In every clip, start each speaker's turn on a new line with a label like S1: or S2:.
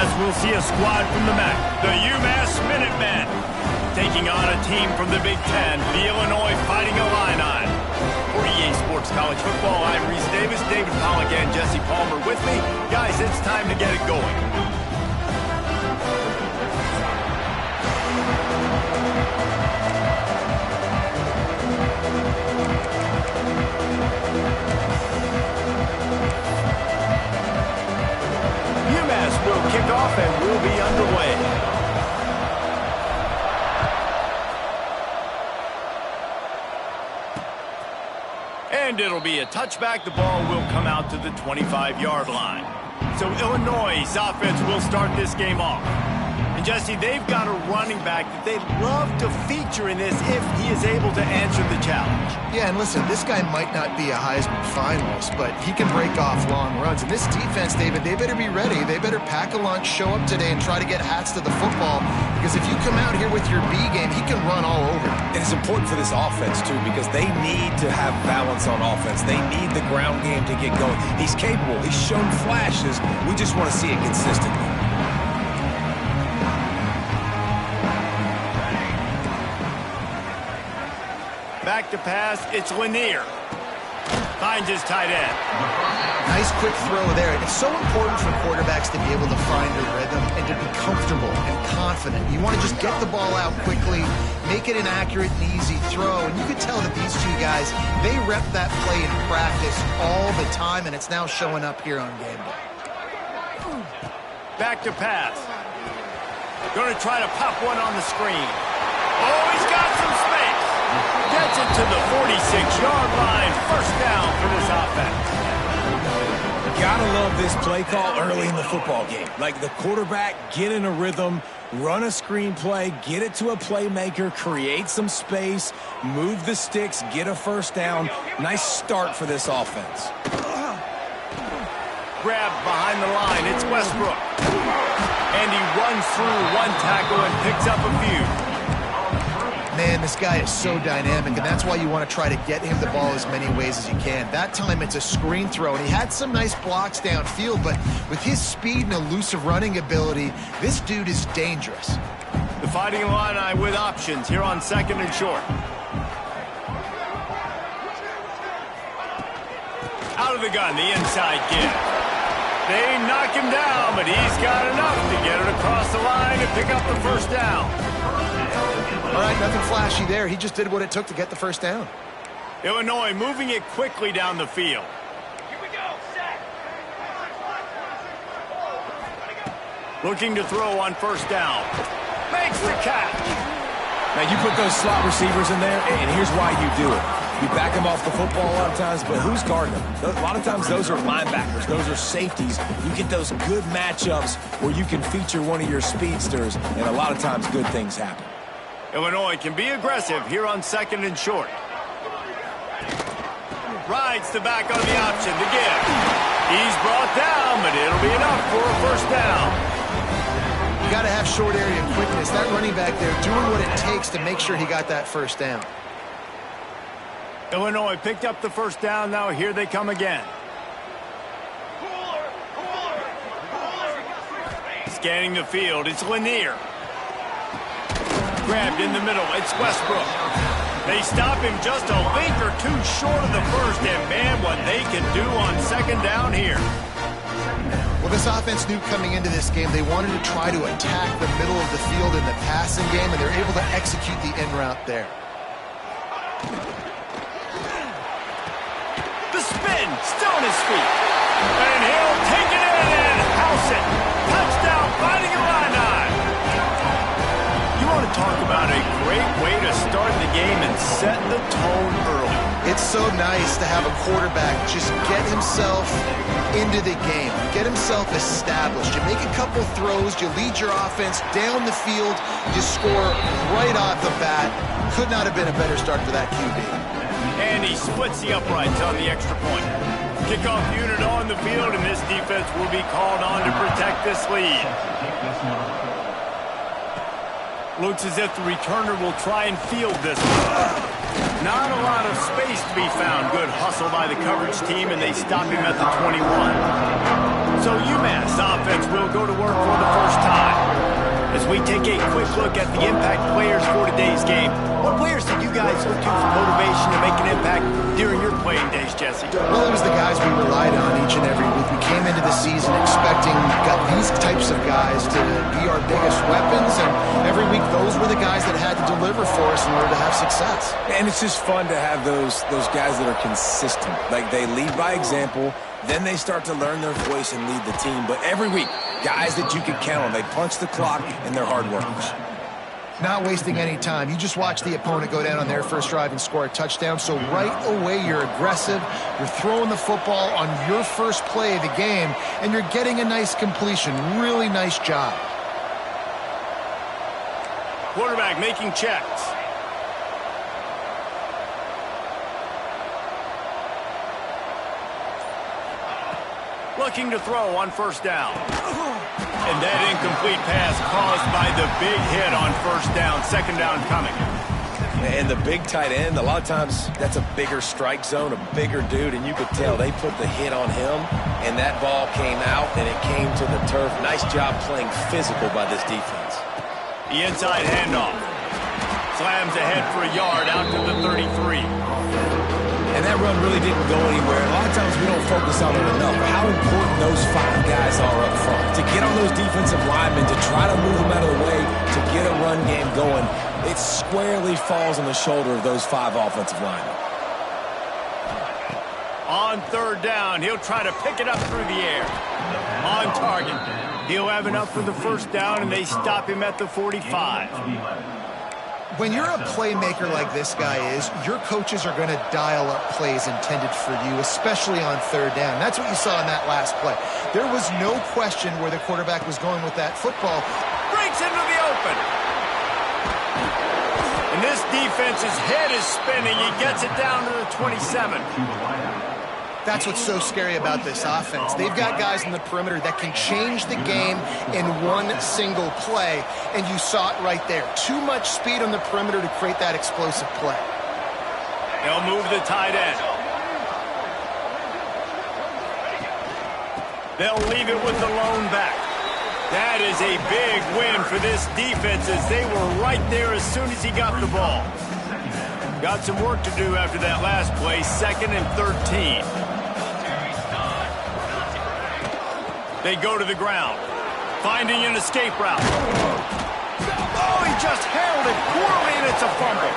S1: UMass will see a squad from the MAC, the UMass Minutemen, taking on a team from the Big Ten, the Illinois Fighting Illini. For EA Sports College Football, I'm Reese Davis, David Pollock, and Jesse Palmer with me. Guys, it's time to get it going. UMass will kick off and we'll be underway. And it'll be a touchback. The ball will come out to the 25-yard line. So Illinois' offense will start this game off. And Jesse, they've got a running back that they'd love to feature in this if he is able to answer the challenge.
S2: Yeah, and listen, this guy might not be a Heisman finalist, but he can break off long runs. And this defense, David, they better be ready. They better pack a lunch, show up today, and try to get hats to the football. Because if you come out here with your B game, he can run all over.
S3: And it's important for this offense, too, because they need to have balance on offense. They need the ground game to get going. He's capable. He's shown flashes. We just want to see it consistently.
S1: Back to pass, it's Lanier. Finds his tight end.
S2: Nice quick throw there. It's so important for quarterbacks to be able to find a rhythm and to be comfortable and confident. You want to just get the ball out quickly, make it an accurate and easy throw. And you can tell that these two guys, they rep that play in practice all the time, and it's now showing up here on game day.
S1: Back to pass. Going to try to pop one on the screen. Oh, he's got some space. Gets it to the 46-yard line. First down for this offense.
S3: Gotta love this play call early in the football game. Like the quarterback, get in a rhythm, run a screen play, get it to a playmaker, create some space, move the sticks, get a first down. Nice start for this offense.
S1: Grabbed behind the line. It's Westbrook. And he runs through one tackle and picks up a few.
S2: Man, this guy is so dynamic, and that's why you want to try to get him the ball as many ways as you can. That time it's a screen throw, and he had some nice blocks downfield, but with his speed and elusive running ability, this dude is dangerous.
S1: The Fighting Illini with options here on second and short. Out of the gun, the inside give. They knock him down, but he's got enough to get it across the line and pick up the first down.
S2: All right, nothing flashy there. He just did what it took to get the first down.
S1: Illinois moving it quickly down the field.
S4: Here we go, set.
S1: Looking to throw on first down. Makes the catch.
S3: Now, you put those slot receivers in there, and here's why you do it. You back them off the football a lot of times, but who's guarding them? A lot of times those are linebackers. Those are safeties. You get those good matchups where you can feature one of your speedsters, and a lot of times good things happen.
S1: Illinois can be aggressive here on second and short. Rides the back on the option to give. He's brought down, but it'll be enough for a first down.
S2: You got to have short area quickness. That running back there doing what it takes to make sure he got that first down.
S1: Illinois picked up the first down. Now here they come again. Scanning the field, it's Lanier. Grabbed in the middle, it's Westbrook. They stop him just a link or two short of the first, and man, what they can do on second down here.
S2: Well, this offense knew coming into this game they wanted to try to attack the middle of the field in the passing game, and they're able to execute the in route there.
S1: The spin, still on his feet. And he'll take it in and house it. Touchdown, Fighting Illini. You want to talk about a great way to start the game and set the tone early.
S2: It's so nice to have a quarterback just get himself into the game, get himself established. You make a couple throws, you lead your offense down the field, you score right off the bat. Could not have been a better start for that QB.
S1: And he splits the uprights on the extra point. Kickoff unit on the field, and this defense will be called on to protect this lead. Looks as if the returner will try and field this one. Not a lot of space to be found. Good hustle by the coverage team, and they stop him at the 21. So UMass offense will go to work for the first time. As we take a quick look at the impact players for today's game, what players did you guys look to for motivation to make an impact during your playing days, Jesse?
S2: Well, it was the guys we relied on each and every week. We came into the season expecting these types of guys to be our biggest weapons, and every week those were the guys that had to deliver for us in order to have success.
S3: And it's just fun to have those guys that are consistent. Like, they lead by example, then they start to learn their voice and lead the team. But every week, guys that you can count on. They punch the clock, and they're hard workers.
S2: Not wasting any time. You just watch the opponent go down on their first drive and score a touchdown. So right away, you're aggressive. You're throwing the football on your first play of the game, and you're getting a nice completion. Really nice job.
S1: Quarterback making checks. Looking to throw on first down. And that incomplete pass caused by the big hit on first down. Second down coming.
S3: And the big tight end, a lot of times that's a bigger strike zone, a bigger dude, and you could tell they put the hit on him, and that ball came out, and it came to the turf. Nice job playing physical by this defense.
S1: The inside handoff. Slams ahead for a yard out to the 33.
S3: And that run really didn't go anywhere. A lot of times we don't focus on it enough. How important those 5 guys are up front. To get on those defensive linemen, to try to move them out of the way, to get a run game going, it squarely falls on the shoulder of those 5 offensive linemen.
S1: On third down, he'll try to pick it up through the air. On target. He'll have enough for the first down, and they stop him at the 45.
S2: When you're a playmaker like this guy is, your coaches are going to dial up plays intended for you, especially on third down. That's what you saw in that last play. There was no question where the quarterback was going with that football.
S1: Breaks into the open. And this defense's head is spinning. He gets it down to the 27.
S2: That's what's so scary about this offense. They've got guys in the perimeter that can change the game in one single play, and you saw it right there. Too much speed on the perimeter to create that explosive play.
S1: They'll move the tight end. They'll leave it with the lone back. That is a big win for this defense, as they were right there as soon as he got the ball. Got some work to do after that last play, 2nd and 13. They go to the ground, finding an escape route. Oh, he just handled it poorly, and it's a fumble.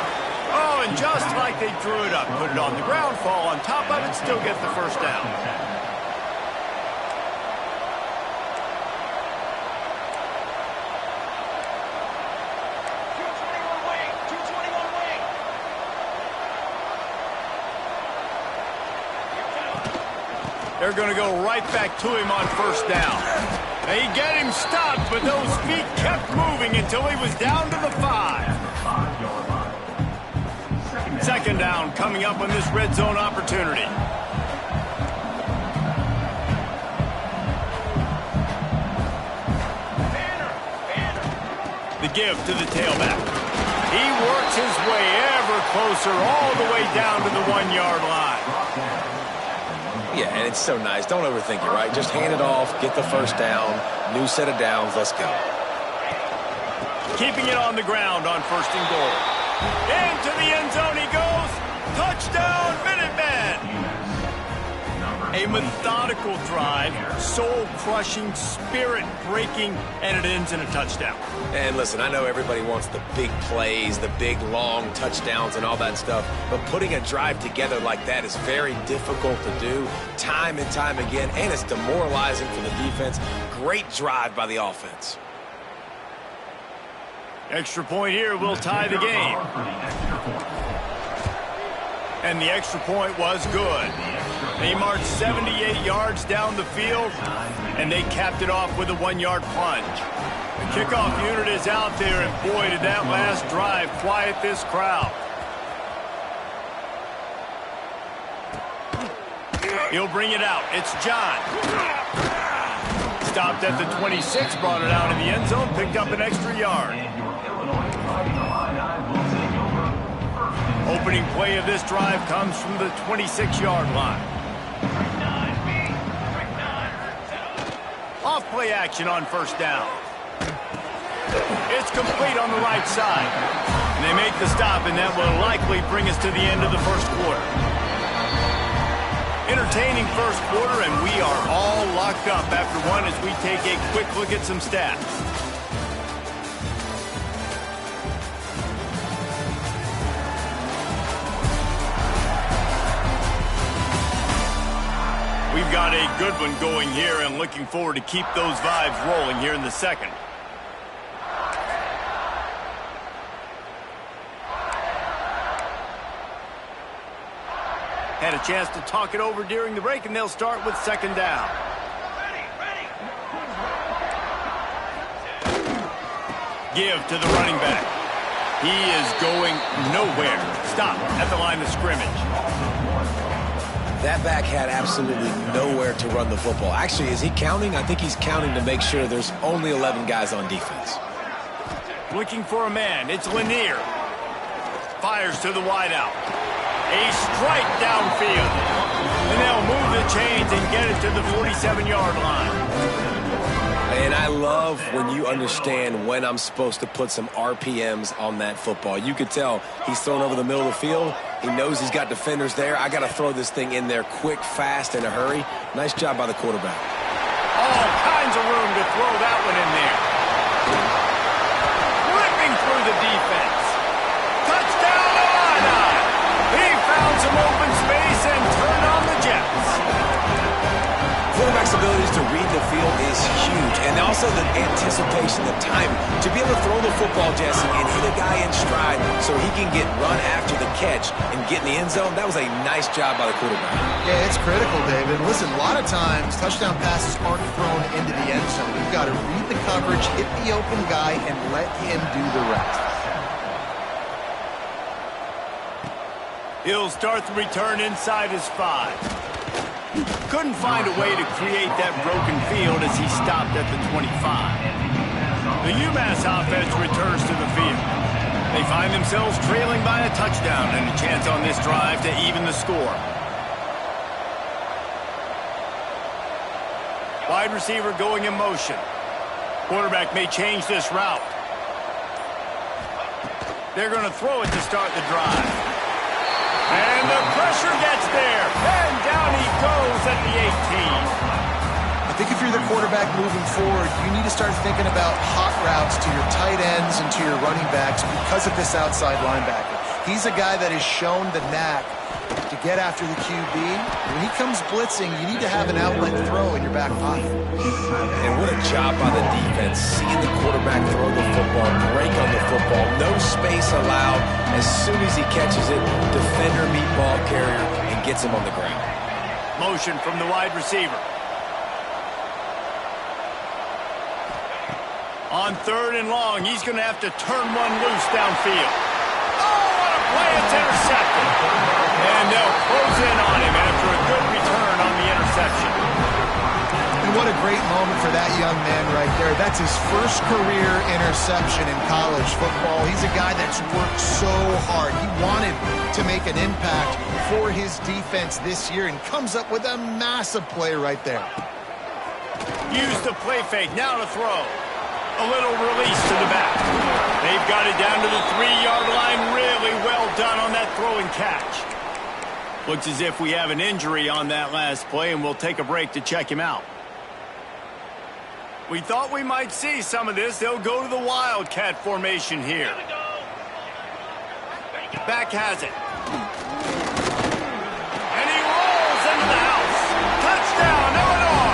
S1: Oh, and just like they drew it up, put it on the ground, fall on top of it, still get the first down. They're going to go right back to him on first down. They get him stopped, but those feet kept moving until he was down to the 5. Second down coming up on this red zone opportunity. The give to the tailback. He works his way ever closer all the way down to the 1-yard line.
S3: Yeah, and it's so nice. Don't overthink it, right? Just hand it off, get the first down, new set of downs, let's go.
S1: Keeping it on the ground on first and goal. Into the end zone he goes. Touchdown, Minutemen! A methodical drive, soul-crushing, spirit-breaking, and it ends in a touchdown.
S3: And listen, I know everybody wants the big plays, the big, long touchdowns and all that stuff, but putting a drive together like that is very difficult to do time and time again, and it's demoralizing for the defense. Great drive by the offense.
S1: Extra point here will tie the game. And the extra point was good. They marched 78 yards down the field, and they capped it off with a 1-yard plunge. The kickoff unit is out there, and boy, did that last drive quiet this crowd. He'll bring it out. It's John. Stopped at the 26, brought it out in the end zone, picked up an extra yard. Opening play of this drive comes from the 26-yard line. off play action on first down. It's complete on the right side. And they make the stop, and that will likely bring us to the end of the first quarter. Entertaining first quarter, and we are all locked up after one as we take a quick look at some stats. We've got a good one going here and looking forward to keep those vibes rolling here in the second. Had a chance to talk it over during the break, and they'll start with second down.
S4: Ready.
S1: Give to the running back. He is going nowhere. Stop at the line of scrimmage.
S3: That back had absolutely nowhere to run the football. Actually, is he counting? I think he's counting to make sure there's only 11 guys on defense.
S1: Looking for a man. It's Lanier. Fires to the wideout. A strike downfield. And they'll move the chains and get it to the 47-yard line.
S3: And I love when you understand when I'm supposed to put some RPMs on that football. You could tell he's thrown over the middle of the field. He knows he's got defenders there. I got to throw this thing in there quick, fast, in a hurry. Nice job by the quarterback.
S1: All kinds of room to throw that one in there. Ripping through the defense. Touchdown, Illini! He found some open space and turned on the Jets.
S3: Quarterback's abilities to read the field is huge, and also the anticipation, the timing. To be able to throw the football, Jesse, and hit a guy in stride so he can get run after the catch and get in the end zone, that was a nice job by the quarterback.
S2: Yeah, it's critical, David. Listen, a lot of times touchdown passes aren't thrown into the end zone. You've got to read the coverage, hit the open guy, and let him do the rest.
S1: He'll start the return inside his 5. Couldn't find a way to create that broken field as he stopped at the 25. The UMass offense returns to the field. They find themselves trailing by a touchdown and a chance on this drive to even the score. Wide receiver going in motion. Quarterback may change this route. They're going to throw it to start the drive. And the pressure gets there. And down he goes at the 18.
S2: I think if you're the quarterback moving forward, you need to start thinking about hot routes to your tight ends and to your running backs because of this outside linebacker. He's a guy that has shown the knack to get after the QB. When he comes blitzing, you need to have an outlet throw in your back pocket.
S3: And what a job by the defense, seeing the quarterback throw the football, break on the football, no space allowed. As soon as he catches it, defender meet ball carrier and gets him on the ground.
S1: Motion from the wide receiver. On third and long, he's going to have to turn one loose downfield. Oh, what a play! It's intercepted. And they'll close in on him after a good return on the interception.
S2: And what a great moment for that young man right there. That's his first career interception in college football. He's a guy that's worked so hard. He wanted to make an impact for his defense this year and comes up with a massive play right there.
S1: Use the play fake. Now to throw. A little release to the back. They've got it down to the 3-yard line. Really well done on that throw and catch. Looks as if we have an injury on that last play, and we'll take a break to check him out. We thought we might see some of this. They'll go to the Wildcat formation here. Back has it. And he rolls into the house. Touchdown, Illinois!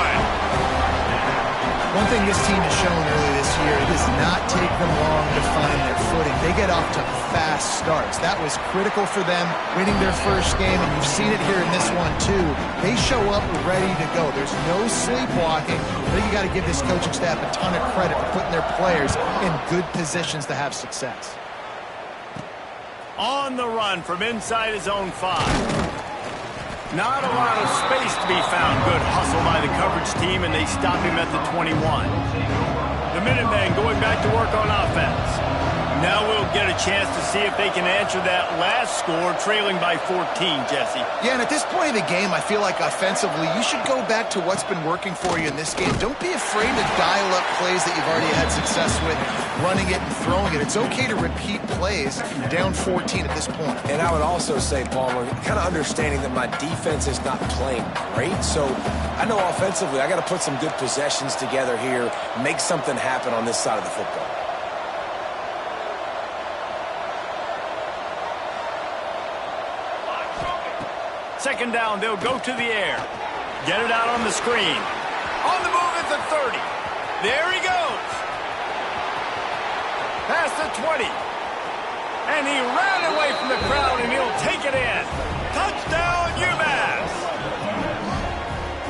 S2: One thing this team has shown early this year, it does not take them long to find their footing. They get off to fast starts. That was critical for them, winning their first game, and you've seen it here in this one too. They show up ready to go. There's no sleepwalking. I think you got to give this coaching staff a ton of credit for putting their players in good positions to have success.
S1: On the run from inside his own 5. Not a lot of space to be found. Good hustle by the coverage team, and they stop him at the 21. The Minutemen going back to work on offense. Now we'll get a chance to see if they can answer that last score, trailing by 14, Jesse.
S2: Yeah, and at this point of the game, I feel like offensively, you should go back to what's been working for you in this game. Don't be afraid to dial up plays that you've already had success with, running it and throwing it. It's okay to repeat plays down 14 at this point.
S3: And I would also say, Palmer, kind of understanding that my defense is not playing great. So I know offensively I got to put some good possessions together here, make something happen on this side of the football.
S1: Second down, they'll go to the air. Get it out on the screen. On the move at the 30. There he goes. Past the 20. And he ran away from the crowd, and he'll take it in. Touchdown, UMass.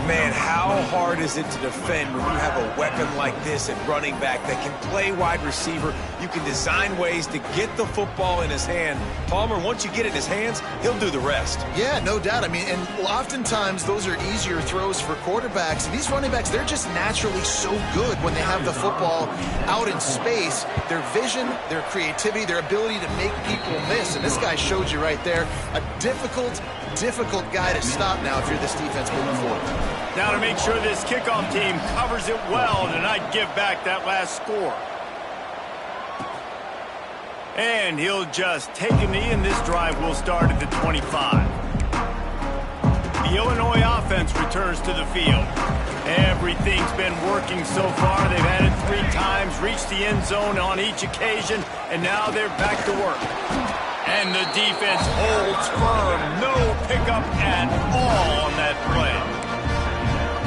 S3: Man, how hard is it to defend when you have a weapon like this at running back that can play wide receiver? You can design ways to get the football in his hand. Palmer, once you get it in his hands, he'll do the rest.
S2: Yeah, no doubt. I mean, and oftentimes those are easier throws for quarterbacks. And these running backs, they're just naturally so good when they have the football out in space. Their vision, their creativity, their ability to make people miss. And this guy showed you right there, a difficult guy to stop now if you're this defense moving forward.
S1: Now to make sure this kickoff team covers it well to not give back that last score. And he'll just take a knee, and this drive will start at the 25. The Illinois offense returns to the field. Everything's been working so far. They've had it 3 times, reached the end zone on each occasion, and now they're back to work. And the defense holds firm. No pickup at all on that play.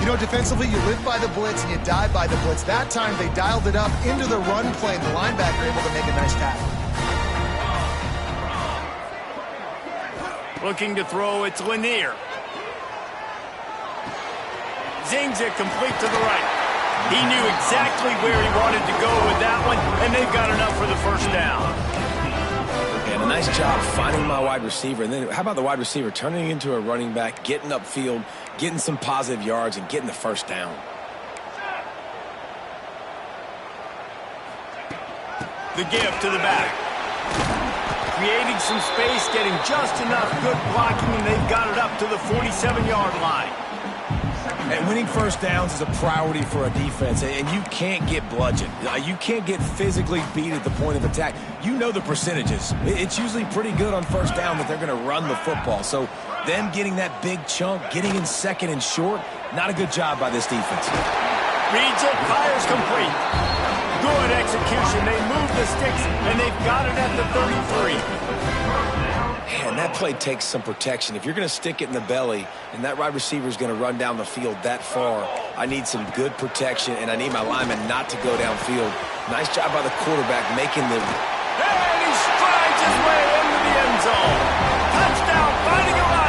S2: You know, defensively, you live by the blitz and you die by the blitz. That time, they dialed it up into the run play, and the linebacker able to make a nice tackle.
S1: Looking to throw, it's Lanier. Zings it complete to the right. He knew exactly where he wanted to go with that one, and they've got enough for the first down.
S3: And a nice job finding my wide receiver. And then how about the wide receiver turning into a running back, getting upfield, getting some positive yards, and getting the first down.
S1: The give to the back. Creating some space, getting just enough good blocking, and they've got it up to the 47-yard line.
S3: And winning first downs is a priority for a defense, and you can't get bludgeoned. You can't get physically beat at the point of attack. You know the percentages. It's usually pretty good on first down that they're going to run the football. So them getting that big chunk, getting in second and short, not a good job by this defense.
S1: Reads it, fires complete. Good execution. They move the sticks, and they've got it at the 33.
S3: And that play takes some protection. If you're going to stick it in the belly and that wide receiver is going to run down the field that far, I need some good protection, and I need my lineman not to go downfield. Nice job by the quarterback making the...
S1: And he strides his way into the end zone. Touchdown, finding Illini.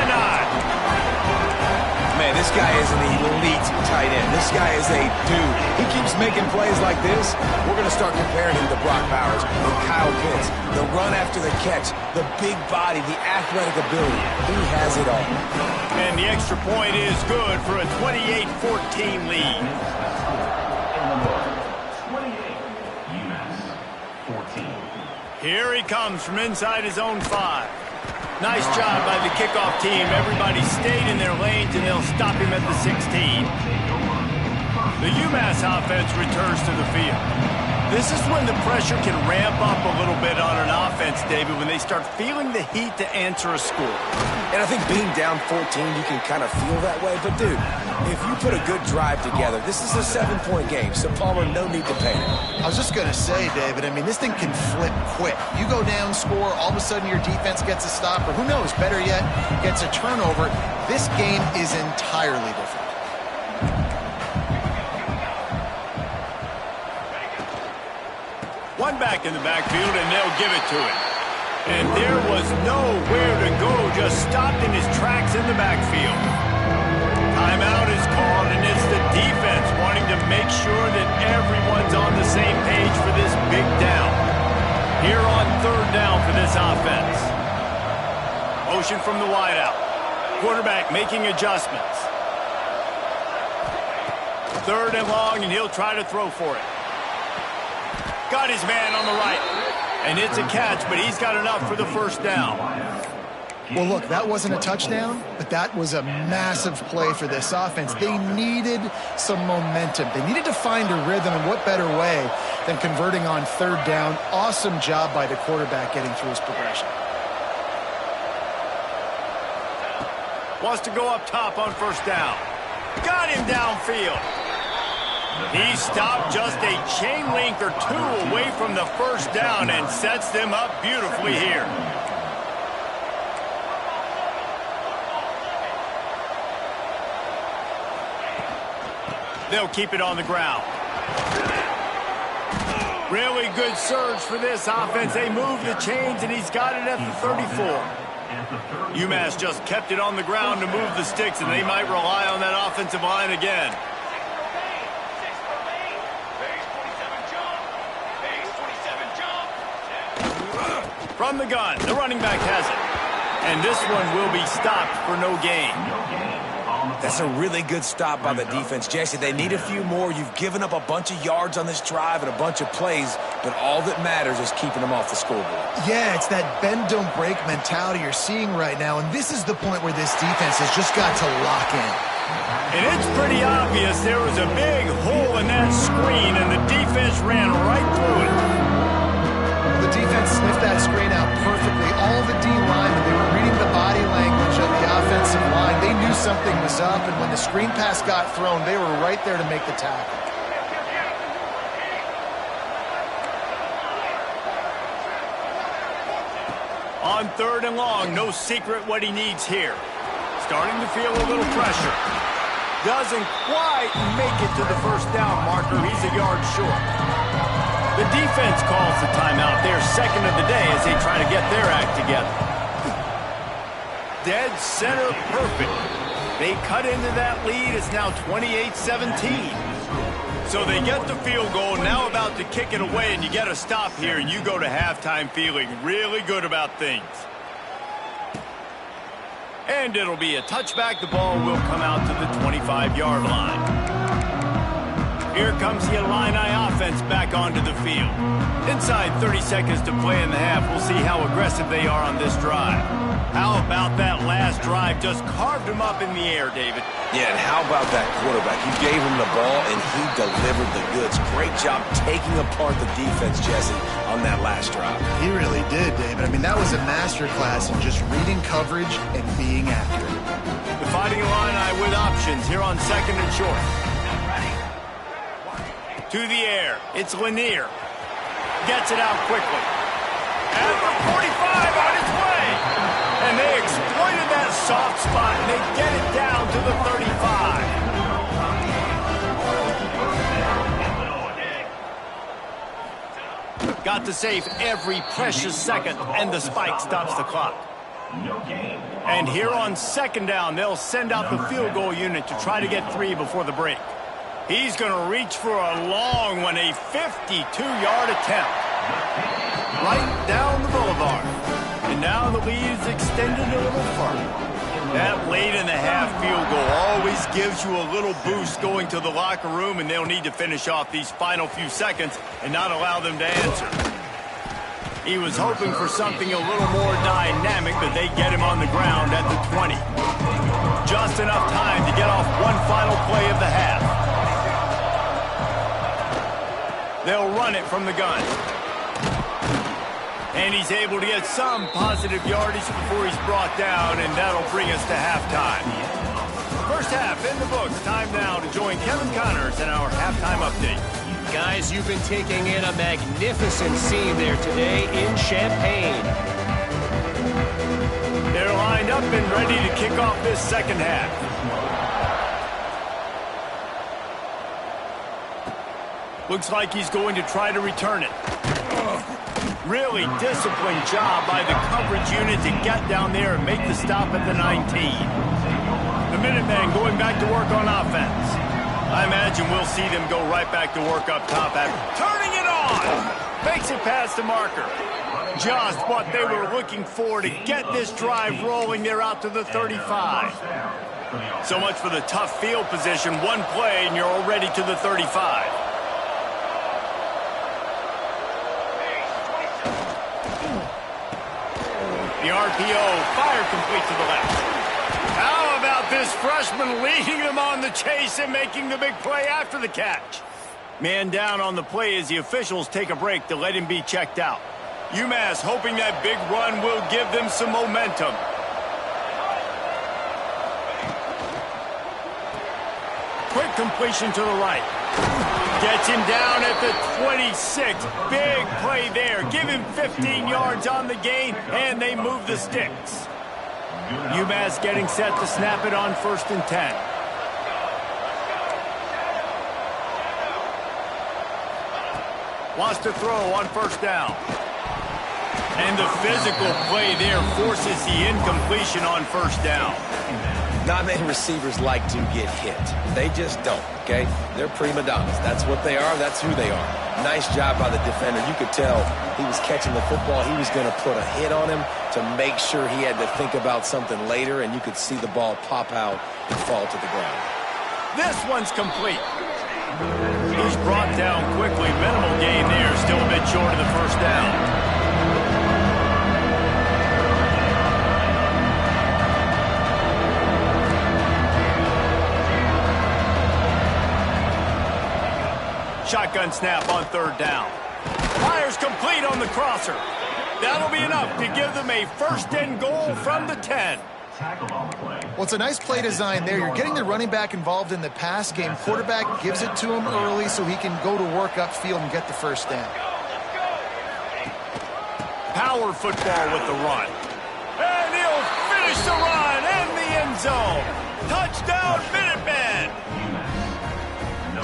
S3: Man, this guy is an elite tight end. This guy is a dude. He keeps making plays like this. We're going to start comparing him to Brock Bowers and Kyle Pitts. The run after the catch, the big body, the athletic ability. He has it all.
S1: And the extra point is good for a 28-14 lead. Here he comes from inside his own 5. Nice job by the kickoff team. Everybody stayed in their lanes, and they'll stop him at the 16. The UMass offense returns to the field. This is when the pressure can ramp up a little bit on an offense, David, when they start feeling the heat to answer a score.
S3: And I think being down 14, you can kind of feel that way. But, dude, if you put a good drive together, this is a 7-point game, so Palmer, no need to panic.
S2: I was just going to say, David, I mean, this thing can flip quick. You go down, score, all of a sudden your defense gets a stop, or who knows, better yet, gets a turnover. This game is entirely different.
S1: One back in the backfield, and they'll give it to him. And there was nowhere to go, just stopped in his tracks in the backfield. Timeout is called, and it's the defense wanting to make sure that everyone's on the same page for this big down. Here on 3rd down for this offense. Motion from the wideout. Quarterback making adjustments. 3rd and long, and he'll try to throw for it. Got his man on the right. And it's a catch, but he's got enough for the first down.
S2: Well, look, that wasn't a touchdown, but that was a massive play for this offense. They needed some momentum. They needed to find a rhythm, and what better way than converting on third down. Awesome job by the quarterback getting through his progression.
S1: Wants to go up top on first down. Got him downfield. He stopped just a chain length or two away from the first down and sets them up beautifully here. They'll keep it on the ground. Really good surge for this offense. They move the chains, and he's got it at the 34. UMass just kept it on the ground to move the sticks, and they might rely on that offensive line again. From the gun, the running back has it. And this one will be stopped for no gain.
S3: That's a really good stop by the defense, Jesse. They need a few more. You've given up a bunch of yards on this drive and a bunch of plays, but all that matters is keeping them off the scoreboard.
S2: Yeah, it's that bend, don't break mentality you're seeing right now, and this is the point where this defense has just got to lock in.
S1: And it's pretty obvious there was a big hole in that screen, and the defense ran right through it.
S2: The defense sniffed that screen out perfectly. All the D linemen, they were reading the body language of the offensive line. They knew something was up, and when the screen pass got thrown, they were right there to make the tackle.
S1: On third and long, no secret what he needs here. Starting to feel a little pressure. Doesn't quite make it to the first down marker. He's a yard short. The defense calls the timeout. They're second of the day as they try to get their act together. Dead center perfect. They cut into that lead. It's now 28-17. So they get the field goal, now about to kick it away, and you get a stop here, and you go to halftime feeling really good about things. And it'll be a touchback. The ball will come out to the 25-yard line. Here comes the Illini offense back onto the field. Inside 30 seconds to play in the half. We'll see how aggressive they are on this drive. How about that last drive? Just carved him up in the air, David.
S3: Yeah, and how about that quarterback? You gave him the ball, and he delivered the goods. Great job taking apart the defense, Jesse, on that last drive.
S2: He really did, David. I mean, that was a masterclass in just reading coverage and being accurate.
S1: The Fighting Illini with options here on second and short. To the air. It's Lanier. Gets it out quickly. At the 45 on its way. And they exploited that soft spot, and they get it down to the 35. Got to save every precious second, and the spike stops the clock. And here on second down, they'll send out the field goal unit to try to get 3 before the break. He's going to reach for a long one, a 52-yard attempt. Right down the boulevard. And now the lead is extended a little further. That late-in-the-half field goal always gives you a little boost going to the locker room, and they'll need to finish off these final few seconds and not allow them to answer. He was hoping for something a little more dynamic, but they get him on the ground at the 20. Just enough time to get off one final play of the half. They'll run it from the gun. And he's able to get some positive yardage before he's brought down, and that'll bring us to halftime. First half in the books. Time now to join Kevin Connors in our halftime update.
S5: Guys, you've been taking in a magnificent scene there today in Champaign.
S1: They're lined up and ready to kick off this second half. Looks like he's going to try to return it. Really disciplined job by the coverage unit to get down there and make the stop at the 19. The Minutemen going back to work on offense. I imagine we'll see them go right back to work up top at turning it on. Makes it past the marker. Just what they were looking for to get this drive rolling. They're out to the 35. So much for the tough field position. One play and you're already to the 35. RPO, fire complete to the left. How about this freshman leading them on the chase and making the big play after the catch? Man down on the play as the officials take a break to let him be checked out. UMass hoping that big run will give them some momentum. Quick completion to the right. Gets him down at the 26. Big play there. Give him 15 yards on the gain, and they move the sticks. UMass getting set to snap it on 1st and 10. Wants to throw on 1st down. And the physical play there forces the incompletion on 1st down.
S3: Not many receivers like to get hit. They just don't, okay? They're prima donnas. That's what they are. That's who they are. Nice job by the defender. You could tell he was catching the football. He was going to put a hit on him to make sure he had to think about something later, and you could see the ball pop out and fall to the ground.
S1: This one's complete. He's brought down quickly. Minimal gain there. Still a bit short of the 1st down. Shotgun snap on 3rd down. Fires complete on the crosser. That'll be enough to give them a 1st and goal from the 10.
S2: Well, it's a nice play design there. You're getting the running back involved in the pass game. Quarterback gives it to him early so he can go to work upfield and get the 1st down.
S1: Power football with the run. And he'll finish the run in the end zone. Touchdown, Minutemen!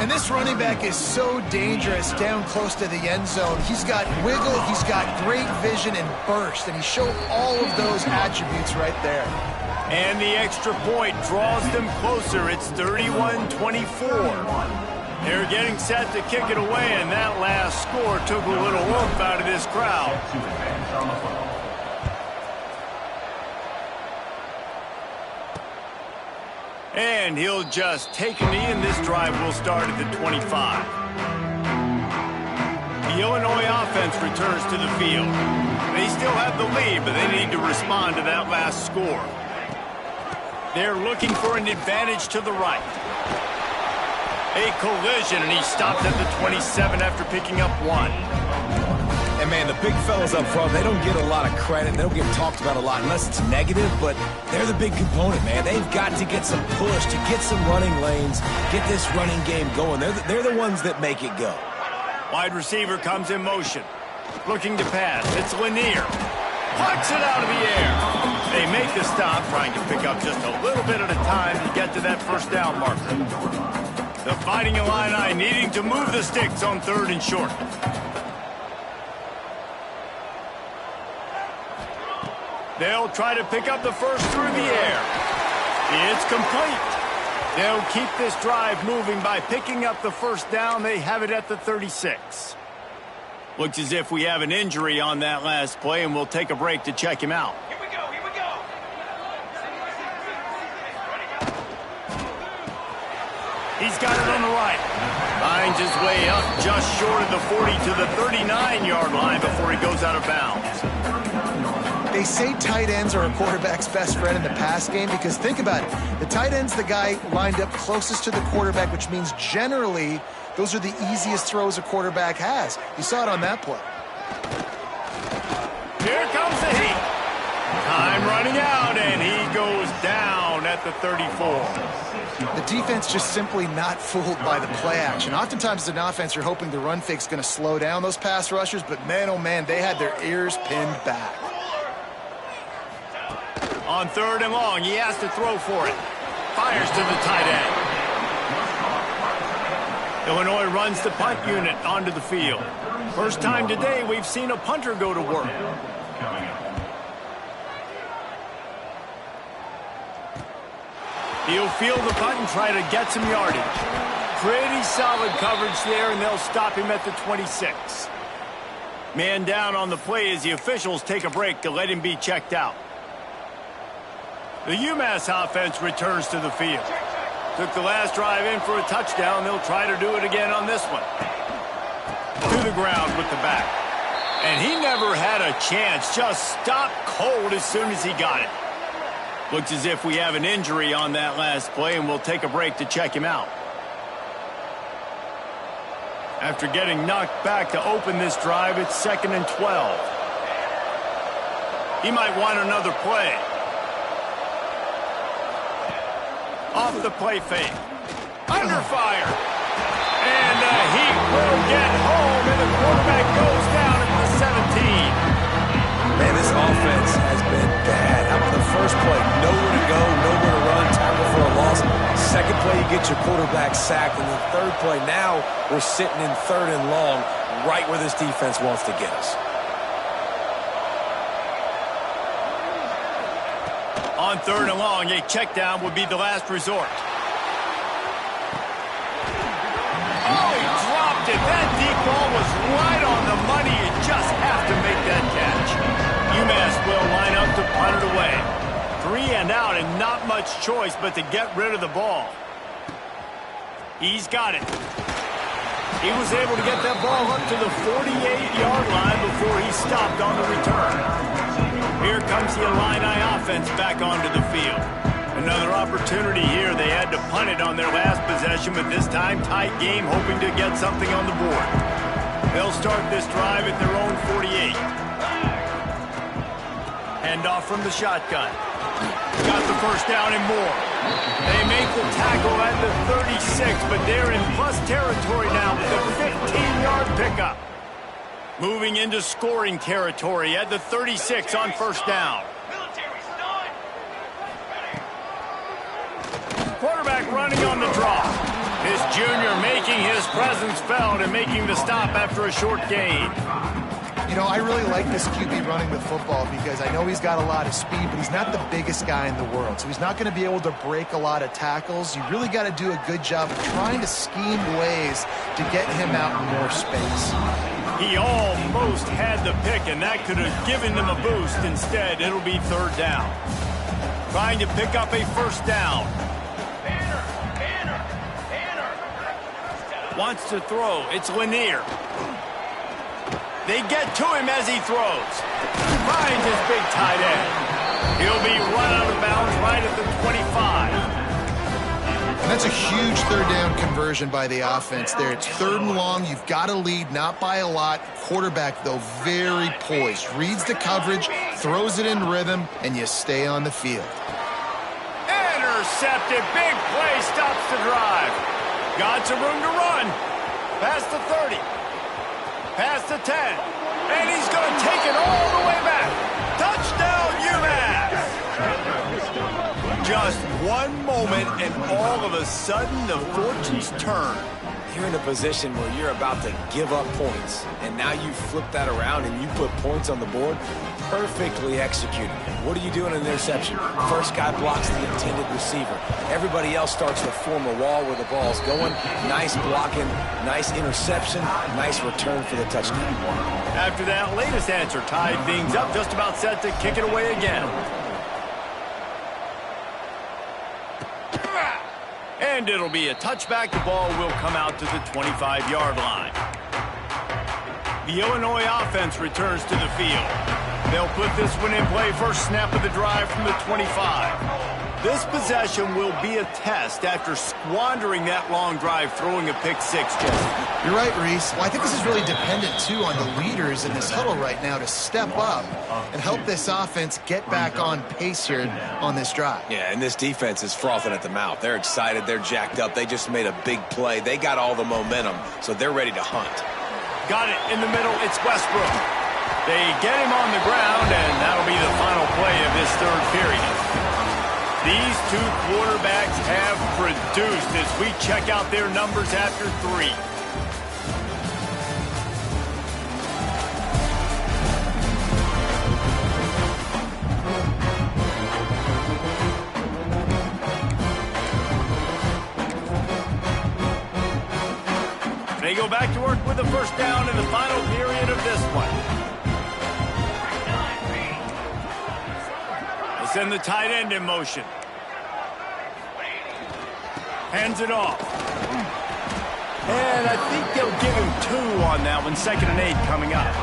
S2: And this running back is so dangerous down close to the end zone. He's got wiggle, he's got great vision and burst, and he showed all of those attributes right there.
S1: And the extra point draws them closer. It's 31-24. They're getting set to kick it away, and that last score took a little oomph out of this crowd. And he'll just take a knee, and this drive will start at the 25. The Illinois offense returns to the field. They still have the lead, but they need to respond to that last score. They're looking for an advantage to the right. A collision, and he stopped at the 27 after picking up 1.
S3: And, man, the big fellas up front, they don't get a lot of credit. They don't get talked about a lot unless it's negative, but they're the big component, man. They've got to get some push, to get some running lanes, get this running game going. They're the ones that make it go.
S1: Wide receiver comes in motion. Looking to pass. It's Lanier. Plucks it out of the air. They make the stop, trying to pick up just a little bit at a time to get to that 1st down marker. The Fighting Illini needing to move the sticks on 3rd and short. They'll try to pick up the 1st through the air. It's complete. They'll keep this drive moving by picking up the 1st down. They have it at the 36. Looks as if we have an injury on that last play, and we'll take a break to check him out.
S4: Here we go, here we go.
S1: He's got it on the right. Finds his way up just short of the 40 to the 39-yard line before he goes out of bounds.
S2: They say tight ends are a quarterback's best friend in the pass game because think about it. The tight end's the guy lined up closest to the quarterback, which means generally those are the easiest throws a quarterback has. You saw it on that play.
S1: Here comes the heat. Time running out, and he goes down at the 34.
S2: The defense just simply not fooled by the play action. Oftentimes as an offense, you're hoping the run fake's going to slow down those pass rushers, but man, oh man, they had their ears pinned back.
S1: On 3rd and long, he has to throw for it. Fires to the tight end. Illinois runs the punt unit onto the field. First time today we've seen a punter go to work. He'll field the punt and try to get some yardage. Pretty solid coverage there, and they'll stop him at the 26. Man down on the play as the officials take a break to let him be checked out. The UMass offense returns to the field. Took the last drive in for a touchdown. They'll try to do it again on this one. To the ground with the back. And he never had a chance. Just stopped cold as soon as he got it. Looks as if we have an injury on that last play, and we'll take a break to check him out. After getting knocked back to open this drive, it's 2nd and 12. He might want another play. Off the play fake. Under fire. And the Heat will get home, and the quarterback goes down at the 17.
S3: Man, this offense has been bad. How about the first play? Nowhere to go, nowhere to run, tackle for a loss. Second play, you get your quarterback sacked. And the third play, now we're sitting in 3rd and long, right where this defense wants to get us.
S1: On 3rd and long, a check down would be the last resort. Oh, he dropped it. That deep ball was right on the money. You just have to make that catch. UMass will line up to punt it away. 3 and out, and not much choice but to get rid of the ball. He's got it. He was able to get that ball up to the 48-yard line before he stopped on the return. Here comes the Illini offense back onto the field. Another opportunity here. They had to punt it on their last possession, but this time tight game, hoping to get something on the board. They'll start this drive at their own 48. Handoff from the shotgun. Got the first down and more. They make the tackle at the 36, but they're in plus territory now with a 15-yard pickup. Moving into scoring territory at the 36 on first down. Quarterback running on the draw. This junior making his presence felt and making the stop after a short gain.
S2: You know, I really like this QB running the football because I know he's got a lot of speed, but he's not the biggest guy in the world. So he's not going to be able to break a lot of tackles. You really got to do a good job of trying to scheme ways to get him out in more space.
S1: He almost had the pick, and that could have given them a boost. Instead, it'll be 3rd down. Trying to pick up a first down. Wants to throw. It's Lanier. They get to him as he throws. Finds his big tight end. He'll be run out of bounds right at the 25.
S2: And that's a huge 3rd down conversion by the offense there. It's 3rd and long. You've got to lead, not by a lot. Quarterback, though, very poised. Reads the coverage, throws it in rhythm, and you stay on the field.
S1: Intercepted. Big play stops the drive. Got some room to run. Past the 30. Past the 10. And he's going to take it all the way back. Touchdown, UMass! Just one moment, and all of a sudden, the fortunes turn.
S3: You're in a position where you're about to give up points, and now you flip that around and you put points on the board. Perfectly executed. What do you do in an interception? First guy blocks the intended receiver. Everybody else starts to form a wall where the ball's going. Nice blocking, nice interception, nice return for the touchdown.
S1: After that latest answer tied things up, just about set to kick it away again. And it'll be a touchback. The ball will come out to the 25-yard line. The Illinois offense returns to the field. They'll put this one in play first snap of the drive from the 25. This possession will be a test after squandering that long drive, throwing a pick six, Jesse.
S2: You're right, Reese. Well, I think this is really dependent, too, on the leaders in this huddle right now to step up and help this offense get back on pace here on this drive.
S3: Yeah, and this defense is frothing at the mouth. They're excited. They're jacked up. They just made a big play. They got all the momentum, so they're ready to hunt.
S1: Got it in the middle. It's Westbrook. They get him on the ground, and that'll be the final play of this third period. These two quarterbacks have produced as we check out their numbers after 3. They go back to work with the first down in the final period of this one. They send the tight end in motion. Hands it off. And I think they'll give him 2 on that one. 2nd and 8 coming up.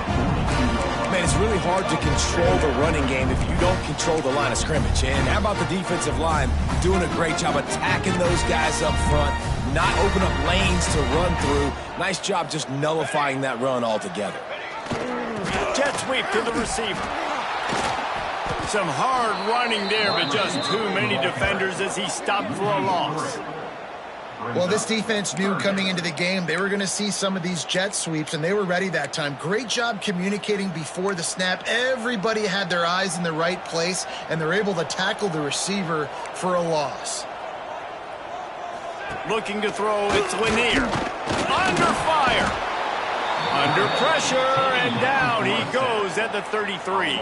S3: man, it's really hard to control the running game if you don't control the line of scrimmage. And how about the defensive line doing a great job attacking those guys up front, not open up lanes to run through. Nice job just nullifying that run altogether.
S1: Jet sweep to the receiver. Some hard running there, but just too many defenders as he stopped for a loss.
S2: Well, this defense knew coming into the game they were going to see some of these jet sweeps, and they were ready that time. Great job communicating before the snap. Everybody had their eyes in the right place, and they're able to tackle the receiver for a loss.
S1: Looking to throw, it's Lanier. Under fire. Under pressure, and down he goes at the 33.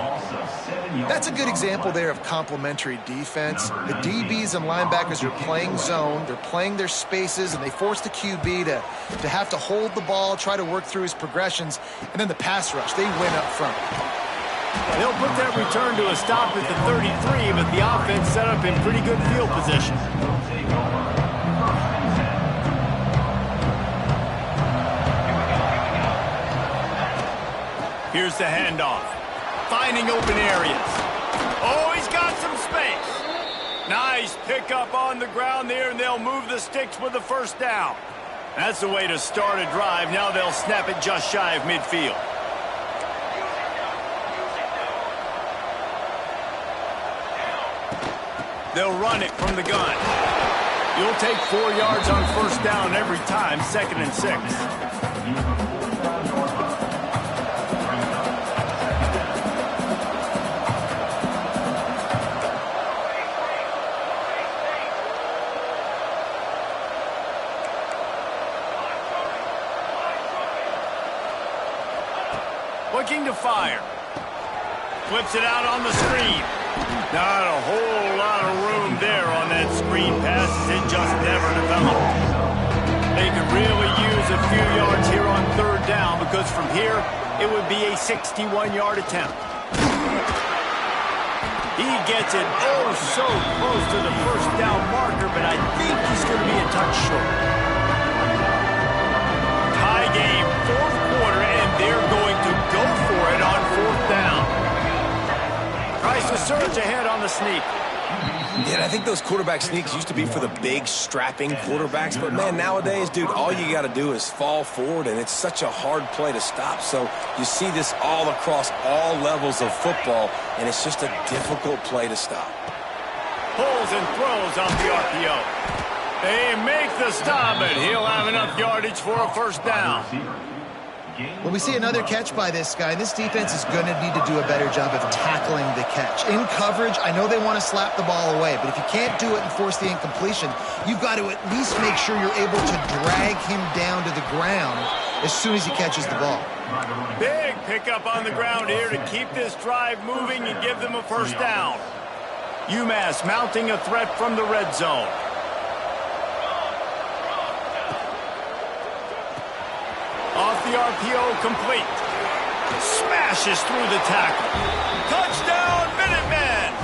S2: That's a good example there of complementary defense. The DBs and linebackers are playing zone, they're playing their spaces, and they force the QB to have to hold the ball, try to work through his progressions, and then the pass rush, they win up front.
S1: They'll put that return to a stop at the 33, but the offense set up in pretty good field position. Here's the handoff. Finding open areas. Oh, he's got some space. Nice pickup on the ground there, and they'll move the sticks with the first down. That's the way to start a drive. Now they'll snap it just shy of midfield. They'll run it from the gun. You'll take 4 yards on first down every time, 2nd and 6. Looking to fire. Flips it out on the screen. Not a whole lot of room there on that screen pass. It just never developed. They could really use a few yards here on 3rd down because from here, it would be a 61-yard attempt. He gets it oh so close to the first down marker, but I think he's going to be a touch short. Tie game, 4th quarter, and they're going to go for it on 4th down. Tries to surge ahead on the sneak.
S3: Yeah, I think those quarterback sneaks used to be for the big, strapping quarterbacks. But, man, nowadays, dude, all you got to do is fall forward, and it's such a hard play to stop. So you see this all across all levels of football, and it's just a difficult play to stop.
S1: Pulls and throws off the RPO. They make the stop, but he'll have enough yardage for a first down.
S2: Well, we see another catch by this guy. This defense is going to need to do a better job of tackling the catch. In coverage, I know they want to slap the ball away, but if you can't do it and force the incompletion, you've got to at least make sure you're able to drag him down to the ground as soon as he catches the ball.
S1: Big pickup on the ground here to keep this drive moving and give them a first down. UMass mounting a threat from the red zone. Off the RPO, complete. Smashes through the tackle. Touchdown, Minutemen!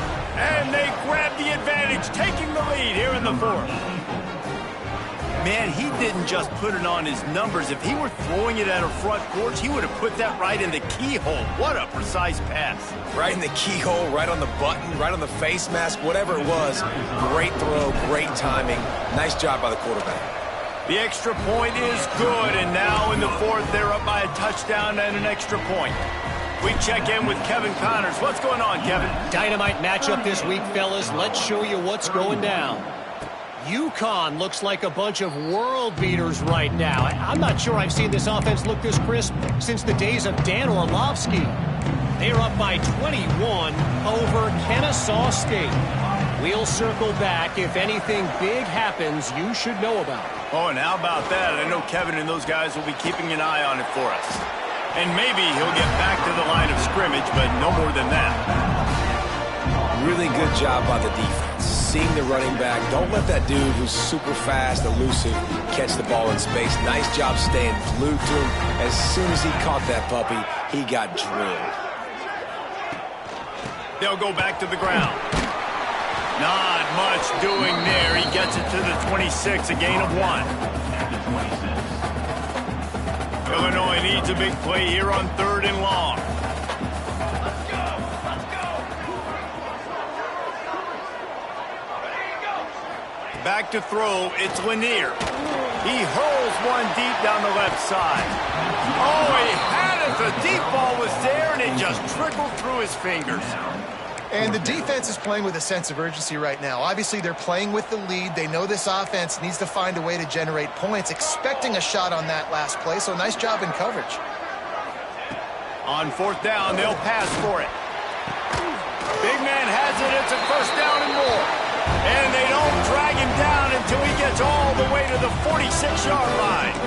S1: And they grab the advantage, taking the lead here in the 4th. Man, he didn't just put it on his numbers. If he were throwing it at a front porch, he would have put that right in the keyhole. What a precise pass.
S3: Right in the keyhole, right on the button, right on the face mask, whatever it was. Great throw, great timing. Nice job by the quarterback.
S1: The extra point is good, and now in the 4th, they're up by a touchdown and an extra point. We check in with Kevin Connors. What's going on, Kevin?
S5: Dynamite matchup this week, fellas. Let's show you what's going down. UConn looks like a bunch of world beaters right now. I'm not sure I've seen this offense look this crisp since the days of Dan Orlovsky. They're up by 21 over Kennesaw State. We'll circle back. If anything big happens, you should know about it.
S1: Oh, and how about that? I know Kevin and those guys will be keeping an eye on it for us. And maybe he'll get back to the line of scrimmage, but no more than that.
S3: Really good job by the defense. Seeing the running back. Don't let that dude who's super fast, elusive, catch the ball in space. Nice job staying glued to him. As soon as he caught that puppy, he got drilled.
S1: They'll go back to the ground. Not much doing there. He gets it to the 26, a gain of 1. Illinois needs a big play here on 3rd and long. back to throw. It's Lanier. He hurls one deep down the left side. Oh, he had it. The deep ball was there, and it just trickled through his fingers.
S2: And the defense is playing with a sense of urgency right now. Obviously, they're playing with the lead. They know this offense needs to find a way to generate points, expecting a shot on that last play, so nice job in coverage.
S1: On fourth down, they'll pass for it. Big man has it. It's a first down and more. And they don't drag him down until he gets all the way to the 46-yard line.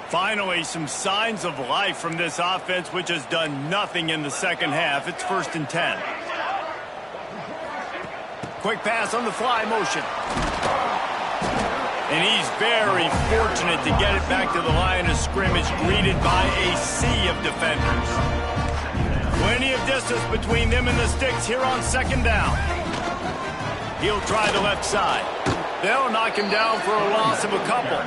S1: Finally, some signs of life from this offense, which has done nothing in the second half. It's 1st and 10. Quick pass on the fly motion. And he's very fortunate to get it back to the line of scrimmage, greeted by a sea of defenders. Plenty of distance between them and the sticks here on 2nd down. He'll try the left side. They'll knock him down for a loss of a couple.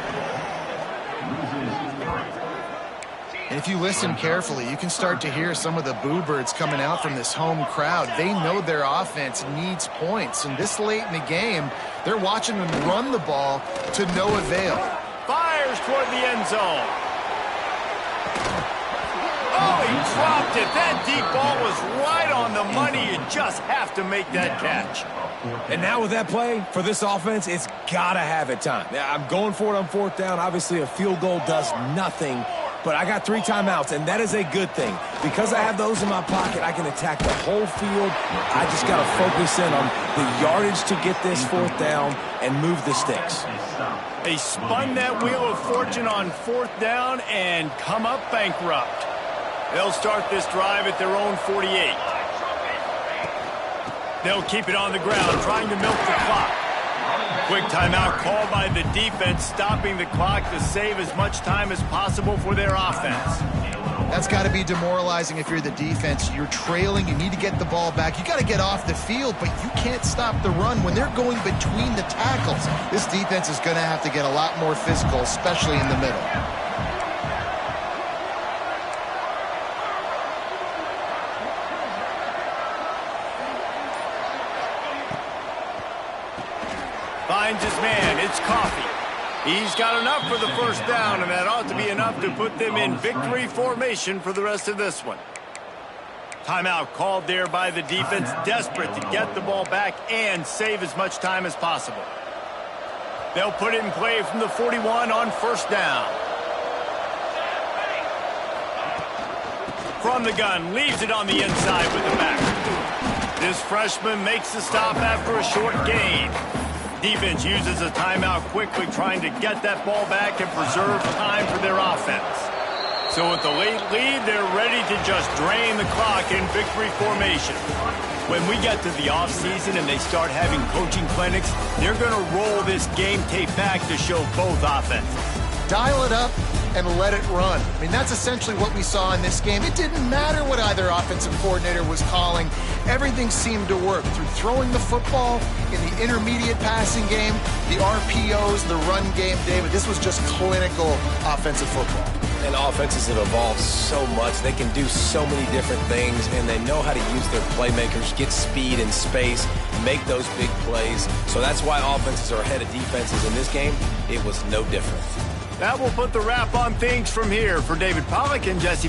S2: And if you listen carefully, you can start to hear some of the boo birds coming out from this home crowd. They know their offense needs points. And this late in the game, they're watching them run the ball to no avail.
S1: Fires toward the end zone. Oh, he dropped it. That deep ball was right on the money. You just have to make that catch.
S3: And now with that play, for this offense, it's got to have it time. I'm going for it on 4th down. Obviously, a field goal does nothing. But I got 3 timeouts, and that is a good thing. Because I have those in my pocket, I can attack the whole field. I just got to focus in on the yardage to get this 4th down and move the sticks.
S1: They spun that wheel of fortune on 4th down and come up bankrupt. They'll start this drive at their own 48. They'll keep it on the ground, trying to milk the clock. Quick timeout called by the defense, stopping the clock to save as much time as possible for their offense.
S2: That's got to be demoralizing if you're the defense. You're trailing. You need to get the ball back. You got to get off the field, but you can't stop the run when they're going between the tackles. This defense is going to have to get a lot more physical, especially in the middle.
S1: Finds his man. It's Coffee. He's got enough for the 1st down, and that ought to be enough to put them in victory formation for the rest of this one. Timeout called there by the defense, desperate to get the ball back and save as much time as possible. They'll put it in play from the 41 on 1st down. From the gun, leaves it on the inside with the back. This freshman makes the stop after a short gain. Defense uses a timeout quickly, trying to get that ball back and preserve time for their offense. So with the late lead, they're ready to just drain the clock in victory formation. When we get to the offseason and they start having coaching clinics, they're going to roll this game tape back to show both offenses.
S2: Dial it up and let it run. I mean, that's essentially what we saw in this game. It didn't matter what either offensive coordinator was calling. Everything seemed to work through throwing the football, in the intermediate passing game, the RPOs, the run game. David, this was just clinical offensive football.
S3: And offenses have evolved so much. They can do so many different things, and they know how to use their playmakers, get speed and space, make those big plays. So that's why offenses are ahead of defenses in this game. It was no different.
S1: That will put the wrap on things from here. For David Pollack and Jesse